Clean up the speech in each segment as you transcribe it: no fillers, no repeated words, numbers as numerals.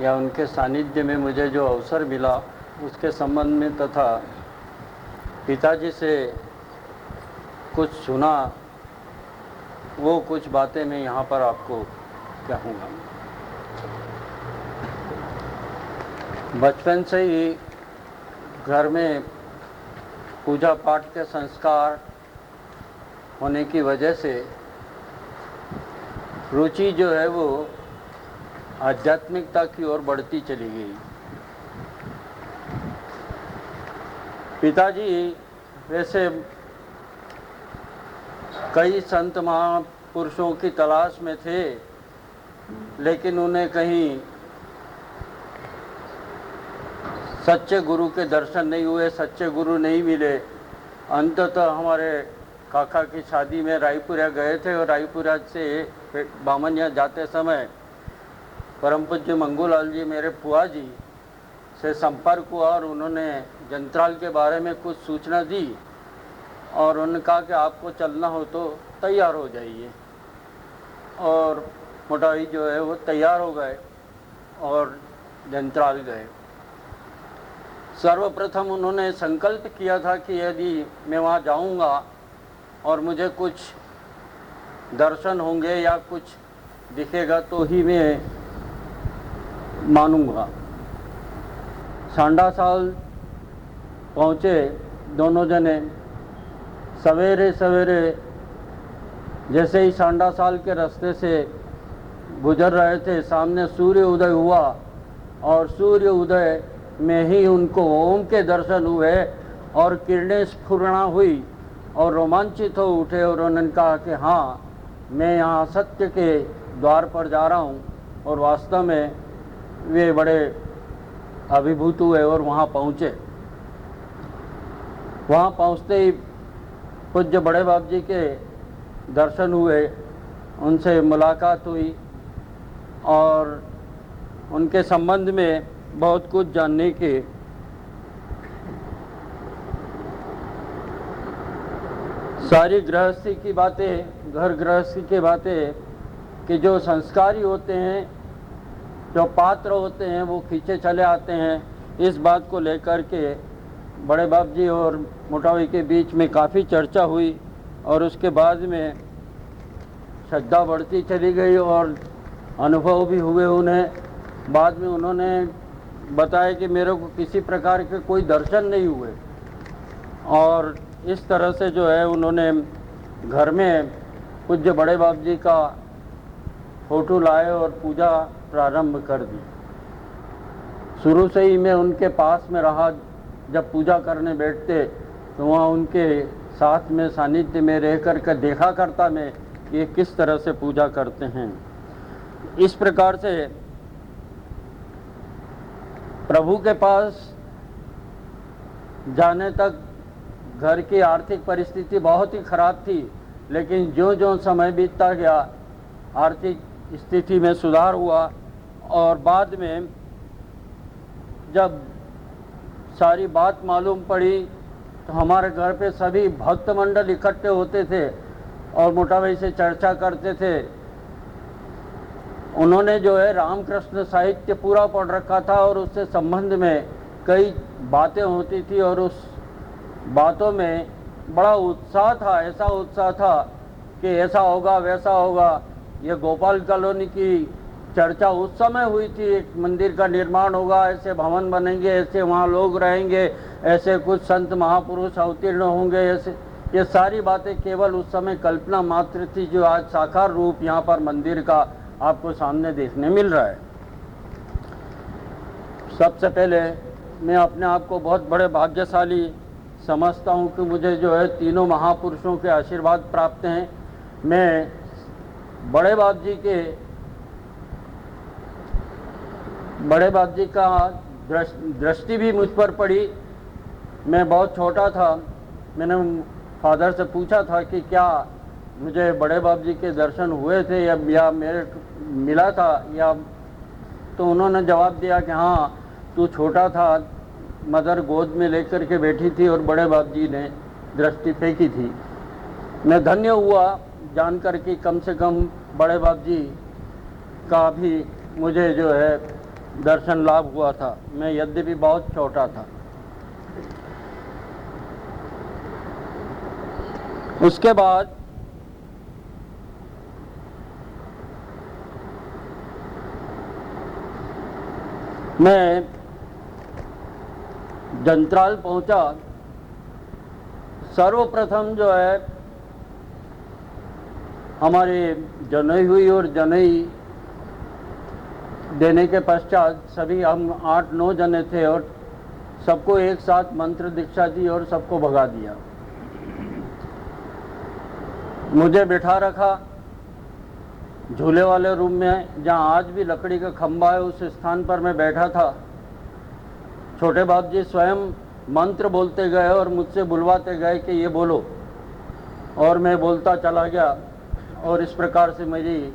या उनके सानिध्य में मुझे जो अवसर मिला उसके संबंध में तथा पिताजी से कुछ सुना, वो कुछ बातें मैं यहाँ पर आपको कहूँगा। बचपन से ही घर में पूजा पाठ के संस्कार होने की वजह से रुचि जो है वो आध्यात्मिकता की ओर बढ़ती चली गई। पिताजी वैसे कई संत महापुरुषों की तलाश में थे, लेकिन उन्हें कहीं सच्चे गुरु के दर्शन नहीं हुए, सच्चे गुरु नहीं मिले। अंततः हमारे काका की शादी में रायपुरा गए थे और रायपुरा से बामनिया जाते समय परम पूज्य मंगूलाल जी मेरे फुआ जी से संपर्क हुआ और उन्होंने जंत्राल के बारे में कुछ सूचना दी और उन्होंने कहा कि आपको चलना हो तो तैयार हो जाइए। और मोटाई जो है वो तैयार हो गए और जंत्राल गए। सर्वप्रथम उन्होंने संकल्प किया था कि यदि मैं वहाँ जाऊँगा और मुझे कुछ दर्शन होंगे या कुछ दिखेगा तो ही मैं मानूंगा। सांडा साल पहुँचे दोनों जने। सवेरे सवेरे जैसे ही सांडा साल के रास्ते से गुजर रहे थे, सामने सूर्य उदय हुआ और सूर्य उदय में ही उनको ओम के दर्शन हुए और किरणें स्फुरना हुई और रोमांचित हो उठे और उन्होंने कहा कि हाँ, मैं यहाँ सत्य के द्वार पर जा रहा हूँ। और वास्तव में वे बड़े अभिभूत हुए और वहाँ पहुँचे। वहाँ पहुँचते ही पूज्य बड़े बाप जी के दर्शन हुए, उनसे मुलाकात हुई और उनके संबंध में बहुत कुछ जानने के सारी गृहस्थी की बातें, घर गृहस्थी की बातें कि जो संस्कारी होते हैं, जो पात्र होते हैं, वो खींचे चले आते हैं। इस बात को लेकर के बड़े बाप जी और मोटावी के बीच में काफ़ी चर्चा हुई और उसके बाद में श्रद्धा बढ़ती चली गई और अनुभव भी हुए उन्हें। बाद में उन्होंने बताया कि मेरे को किसी प्रकार के कोई दर्शन नहीं हुए और इस तरह से जो है उन्होंने घर में पूज्य बड़े बाप जी का फोटो लाए और पूजा प्रारंभ कर दी। शुरू से ही मैं उनके पास में रहा। जब पूजा करने बैठते तो वहाँ उनके साथ में सानिध्य में रह कर के देखा करता मैं कि ये किस तरह से पूजा करते हैं। इस प्रकार से प्रभु के पास जाने तक घर की आर्थिक परिस्थिति बहुत ही खराब थी, लेकिन ज्यों-ज्यों समय बीतता गया आर्थिक स्थिति में सुधार हुआ और बाद में जब सारी बात मालूम पड़ी तो हमारे घर पे सभी भक्त मंडल इकट्ठे होते थे और मोटा भाई से चर्चा करते थे। उन्होंने जो है रामकृष्ण साहित्य पूरा पढ़ रखा था और उससे संबंध में कई बातें होती थी और उस बातों में बड़ा उत्साह था। ऐसा उत्साह था कि ऐसा होगा वैसा होगा। ये गोपाल कॉलोनी की चर्चा उस समय हुई थी, एक मंदिर का निर्माण होगा, ऐसे भवन बनेंगे, ऐसे वहाँ लोग रहेंगे, ऐसे कुछ संत महापुरुष अवतीर्ण होंगे, ऐसे ये सारी बातें केवल उस समय कल्पना मात्र थी, जो आज साकार रूप यहाँ पर मंदिर का आपको सामने देखने मिल रहा है। सबसे पहले मैं अपने आप को बहुत बड़े भाग्यशाली समझता हूँ कि मुझे जो है तीनों महापुरुषों के आशीर्वाद प्राप्त हैं। मैं बड़े बाप जी का दृष्टि भी मुझ पर पड़ी। मैं बहुत छोटा था, मैंने फादर से पूछा था कि क्या मुझे बड़े बाप जी के दर्शन हुए थे या मेरे मिला था या, तो उन्होंने जवाब दिया कि हाँ, तू छोटा था, मदर गोद में लेकर के बैठी थी और बड़े बाप जी ने दृष्टि फेंकी थी। मैं धन्य हुआ जानकर कि कम से कम बड़े बाप जी का भी मुझे जो है दर्शन लाभ हुआ था। मैं यद्यपि बहुत छोटा था। उसके बाद मैं जंत्राल पहुंचा। सर्वप्रथम जो है हमारी जनेई हुई और जनेई देने के पश्चात सभी हम 8-9 जने थे और सबको एक साथ मंत्र दीक्षा दी और सबको भगा दिया। मुझे बिठा रखा झूले वाले रूम में, जहाँ आज भी लकड़ी का खंभा है, उस स्थान पर मैं बैठा था। छोटे बाप जी स्वयं मंत्र बोलते गए और मुझसे बुलवाते गए कि ये बोलो, और मैं बोलता चला गया। और इस प्रकार से मेरी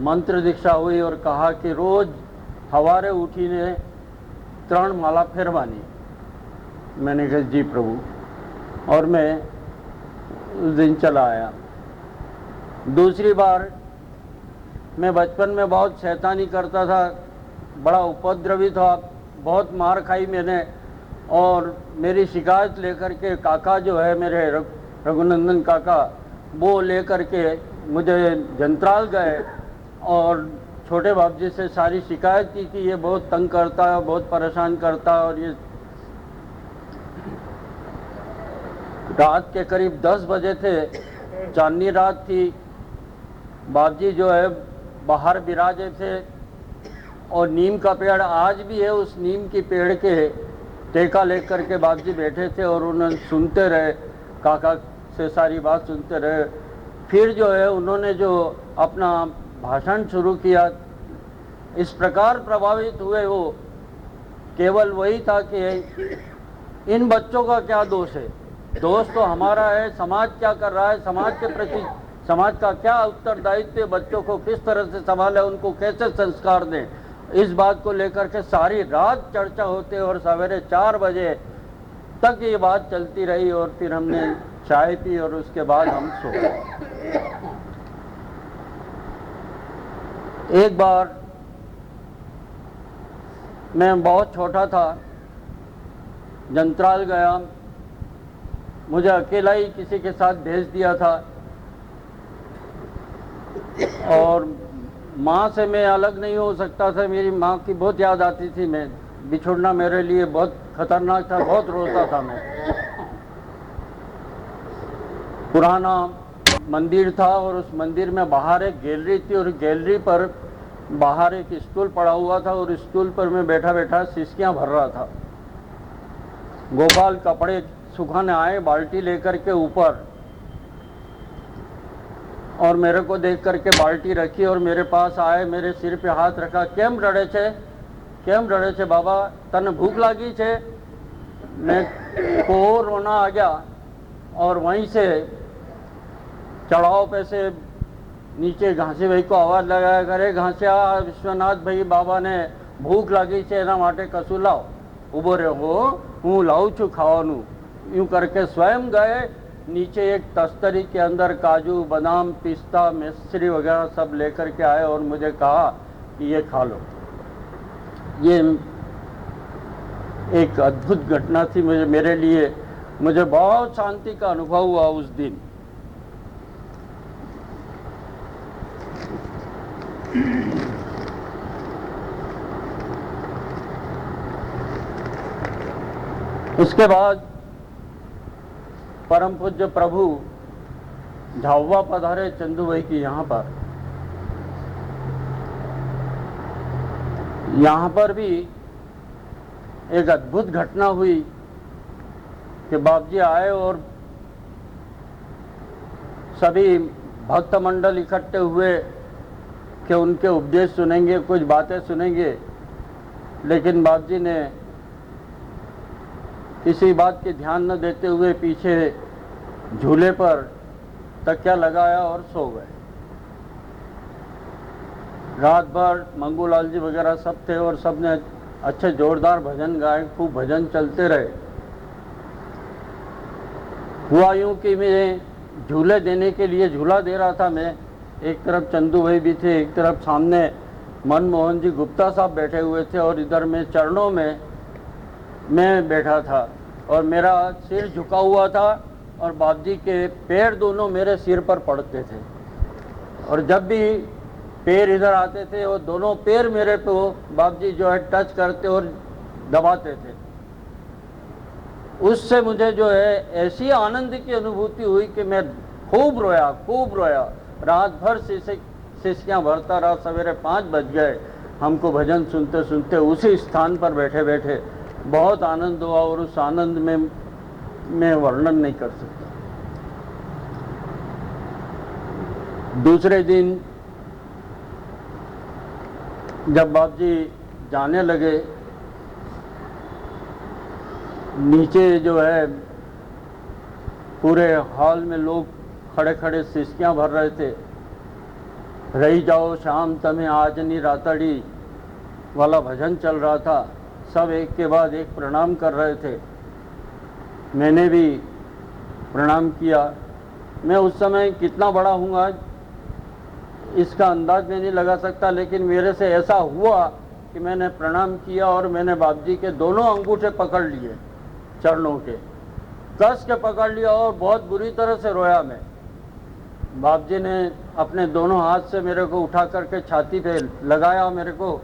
मंत्र दीक्षा हुई और कहा कि रोज हवारे उठीने 3 माला फेरवानी। मैंने कहा जी प्रभु, और मैं उस दिन चला आया। दूसरी बार मैं बचपन में बहुत शैतानी करता था, बड़ा उपद्रवी था, बहुत मार खाई मैंने। और मेरी शिकायत लेकर के काका जो है मेरे रघुनंदन काका, वो लेकर के मुझे जंत्राल गए और छोटे बाप जी से सारी शिकायत की कि ये बहुत तंग करता है, बहुत परेशान करता है। और ये रात के करीब 10 बजे थे, चांदनी रात थी। बाप जी जो है बाहर विराजे थे और नीम का पेड़ आज भी है, उस नीम की पेड़ के टेका लेकर के बाप जी बैठे थे और उन्होंने सुनते रहे, काका से सारी बात सुनते रहे। फिर जो है उन्होंने जो अपना भाषण शुरू किया, इस प्रकार प्रभावित हुए वो, केवल वही था कि इन बच्चों का क्या दोष है, दोष तो हमारा है, समाज क्या कर रहा है, समाज के प्रति समाज का क्या उत्तरदायित्व है, बच्चों को किस तरह से संभालें, उनको कैसे संस्कार दें, इस बात को लेकर के सारी रात चर्चा होते और सवेरे 4 बजे तक ये बात चलती रही। और फिर हमने चाय पी और उसके बाद हम सो गए। एक बार मैं बहुत छोटा था, जंत्राल गया, मुझे अकेला ही किसी के साथ भेज दिया था और माँ से मैं अलग नहीं हो सकता था। मेरी माँ की बहुत याद आती थी। मैं बिछुड़ना मेरे लिए बहुत खतरनाक था, बहुत रोता था मैं। पुराना मंदिर था और उस मंदिर में बाहर एक गैलरी थी और गैलरी पर बाहर एक स्टूल पड़ा हुआ था और स्टूल पर मैं बैठा बैठा सिसकियां भर रहा था। गोपाल कपड़े सुखाने आए बाल्टी लेकर के ऊपर और मेरे को देख करके बाल्टी रखी और मेरे पास आए, मेरे सिर पे हाथ रखा। केम रड़े छे बाबा, तने भूख लागी छे? मैं को रोना आ गया और वहीं से चढ़ाव पे से नीचे घासी भाई को आवाज लगाया करे, घासिया विश्वनाथ भाई बाबा ने भूख लागी छे एना माटे कशु लाव, उभो रहो, हूँ लाऊं छू खावानू। यूं करके स्वयं गए नीचे, एक तस्तरी के अंदर काजू बादाम पिस्ता मिश्री वगैरह सब लेकर के आए और मुझे कहा कि ये खा लो। ये एक अद्भुत घटना थी मेरे लिए। मुझे बहुत शांति का अनुभव हुआ उस दिन। उसके बाद परम पूज्य प्रभु झावा पधारे चंदू भाई की यहाँ पर। यहाँ पर भी एक अद्भुत घटना हुई कि बाप जी आए और सभी भक्त मंडल इकट्ठे हुए कि उनके उपदेश सुनेंगे, कुछ बातें सुनेंगे। लेकिन बाप जी ने किसी बात के ध्यान न देते हुए पीछे झूले पर तकिया लगाया और सो गए। रात भर मंगूलाल जी वगैरह सब थे और सब ने अच्छे जोरदार भजन गाए, खूब भजन चलते रहे। हुआ यूं कि मैं झूले देने के लिए झूला दे रहा था। मैं एक तरफ चंदू भाई भी थे, एक तरफ सामने मनमोहन जी गुप्ता साहब बैठे हुए थे और इधर में चरणों में मैं बैठा था और मेरा सिर झुका हुआ था और बाप जी के पैर दोनों मेरे सिर पर पड़ते थे और जब भी पैर इधर आते थे वो दोनों पैर मेरे को बाप जी जो है टच करते और दबाते थे। उससे मुझे जो है ऐसी आनंद की अनुभूति हुई कि मैं खूब रोया। रात भर शिष्याँ भरता रहा। सवेरे 5 बज गए हमको भजन सुनते सुनते उसी स्थान पर बैठे बैठे। बहुत आनंद हुआ और उस आनंद में मैं वर्णन नहीं कर सकता। दूसरे दिन जब बाप जी जाने लगे, नीचे जो है पूरे हॉल में लोग खड़े खड़े शिष्याँ भर रहे थे। रही जाओ शाम तमें आजनी रातड़ी वाला भजन चल रहा था। सब एक के बाद एक प्रणाम कर रहे थे। मैंने भी प्रणाम किया। मैं उस समय कितना बड़ा हूँ आज इसका अंदाज में नहीं लगा सकता, लेकिन मेरे से ऐसा हुआ कि मैंने प्रणाम किया और मैंने बाप जी के दोनों अंगूठे पकड़ लिए, चरणों के कस के पकड़ लिया और बहुत बुरी तरह से रोया मैं। बाप जी ने अपने दोनों हाथ से मेरे को उठा करके छाती पे लगाया मेरे को।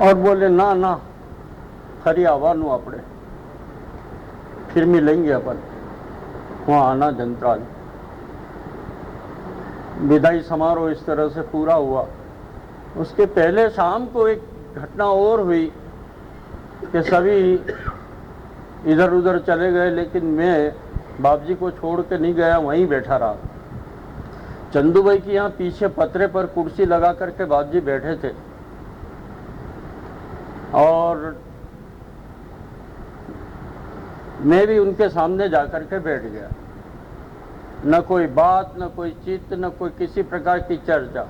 और बोले ना ना खरी आवानू आपने फिर मिलेंगे अपन वहाँ आना जंत्राल। विदाई समारोह इस तरह से पूरा हुआ। उसके पहले शाम को एक घटना और हुई कि सभी इधर उधर चले गए, लेकिन मैं बाप जी को छोड़ के नहीं गया, वहीं बैठा रहा। चंदू भाई की यहाँ पीछे पतरे पर कुर्सी लगा करके बाप जी बैठे थे और मैं भी उनके सामने जाकर के बैठ गया। न कोई बात, न कोई चित्त, न कोई किसी प्रकार की चर्चा,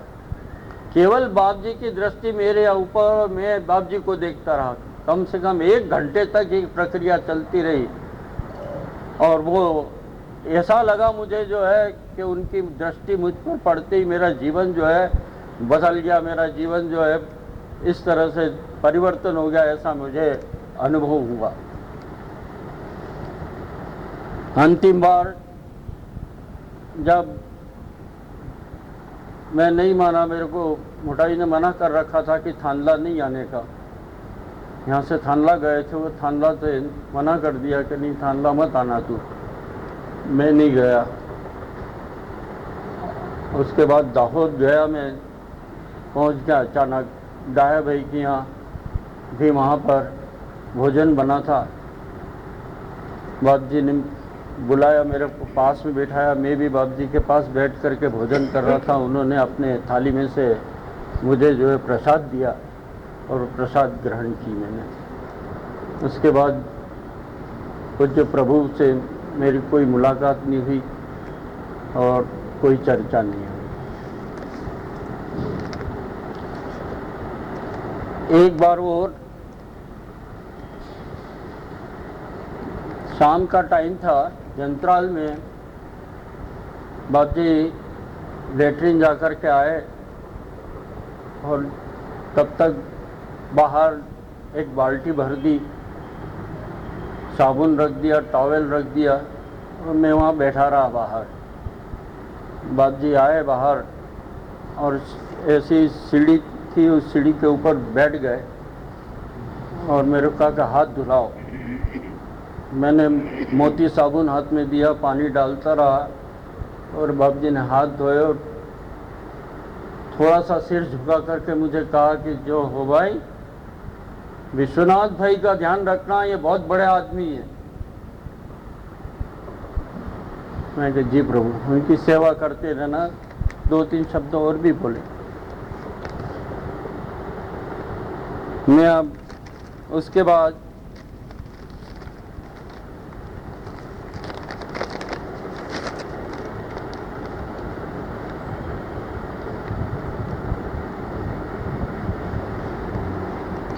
केवल बाप जी की दृष्टि मेरे ऊपर और मैं बाप जी को देखता रहा। कम से कम 1 घंटे तक ये प्रक्रिया चलती रही और वो ऐसा लगा मुझे जो है कि उनकी दृष्टि मुझ पर पड़ते ही मेरा जीवन जो है बदल गया। मेरा जीवन जो है इस तरह से परिवर्तन हो गया, ऐसा मुझे अनुभव हुआ। अंतिम बार जब मैं नहीं माना, मेरे को मोटाई ने मना कर रखा था कि थानला नहीं आने का। यहाँ से थानला गए थे, वो थानला से मना कर दिया कि नहीं थानला मत आना तू। मैं नहीं गया। उसके बाद दाहोद गया, मैं पहुँच गया अचानक। डाया भाई की यहाँ भी वहाँ पर भोजन बना था। बाप जी ने बुलाया, मेरे को पास में बिठाया। मैं भी बाप जी के पास बैठ कर के भोजन कर रहा था। उन्होंने अपने थाली में से मुझे जो है प्रसाद दिया और प्रसाद ग्रहण की मैंने। उसके बाद पूज्य प्रभु से मेरी कोई मुलाकात नहीं हुई और कोई चर्चा नहीं हुई। एक बार और शाम का टाइम था, जंत्राल में बाप जी लेटरिन जा कर के आए और तब तक बाहर एक बाल्टी भर दी, साबुन रख दिया, टॉवेल रख दिया और मैं वहाँ बैठा रहा बाहर। बाप जी आए बाहर और ऐसी सीढ़ी थी, उस सीढ़ी के ऊपर बैठ गए और मेरे को कहा कि हाथ धुलाओ। मैंने मोती साबुन हाथ में दिया, पानी डालता रहा और बाप जी ने हाथ धोए और थोड़ा सा सिर झुका करके मुझे कहा कि जो हो भाई, विश्वनाथ भाई का ध्यान रखना, ये बहुत बड़े आदमी हैं। मैं कहा जी प्रभु, उनकी सेवा करते रहना। 2-3 शब्द और भी बोले। मैं अब उसके बाद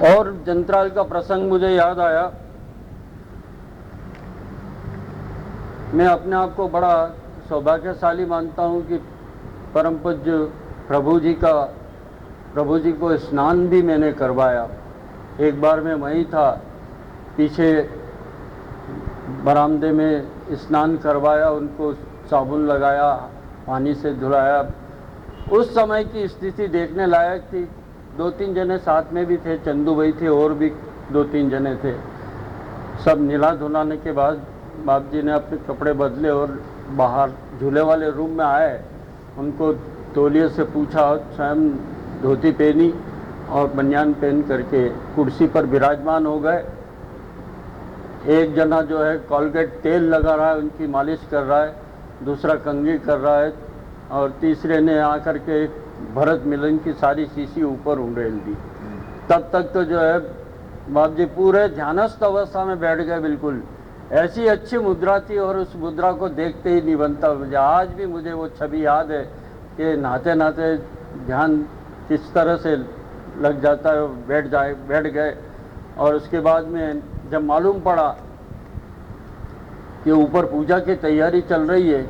और जंत्राल का प्रसंग मुझे याद आया मैं अपने आप को बड़ा सौभाग्यशाली मानता हूँ कि परम पूज्य प्रभु जी को स्नान भी मैंने करवाया। एक बार मैं वहीं था, पीछे बरामदे में स्नान करवाया, उनको साबुन लगाया, पानी से धुलाया। उस समय की स्थिति देखने लायक थी। 2-3 जने साथ में भी थे, चंदू भाई थे और भी 2-3 जने थे। सब नीला धुलाने के बाद बाप जी ने अपने कपड़े बदले और बाहर झूले वाले रूम में आए। उनको तौलिए से पूछा, स्वयं धोती पहनी और बनियान पहन करके कुर्सी पर विराजमान हो गए। एक जना जो है कोलगेट तेल लगा रहा है, उनकी मालिश कर रहा है, दूसरा कंघी कर रहा है और तीसरे ने आकर के भरत मिलन की सारी शीशी ऊपर उंडेल दी। तब तक तो जो है बाप जी पूरे ध्यानस्थ अवस्था में बैठ गए। बिल्कुल ऐसी अच्छी मुद्रा थी और उस मुद्रा को देखते ही नहीं बनता। मुझे आज भी वो छवि याद है कि नहाते नहाते ध्यान किस तरह से लग जाता है, बैठ गए। और उसके बाद में जब मालूम पड़ा कि ऊपर पूजा की तैयारी चल रही है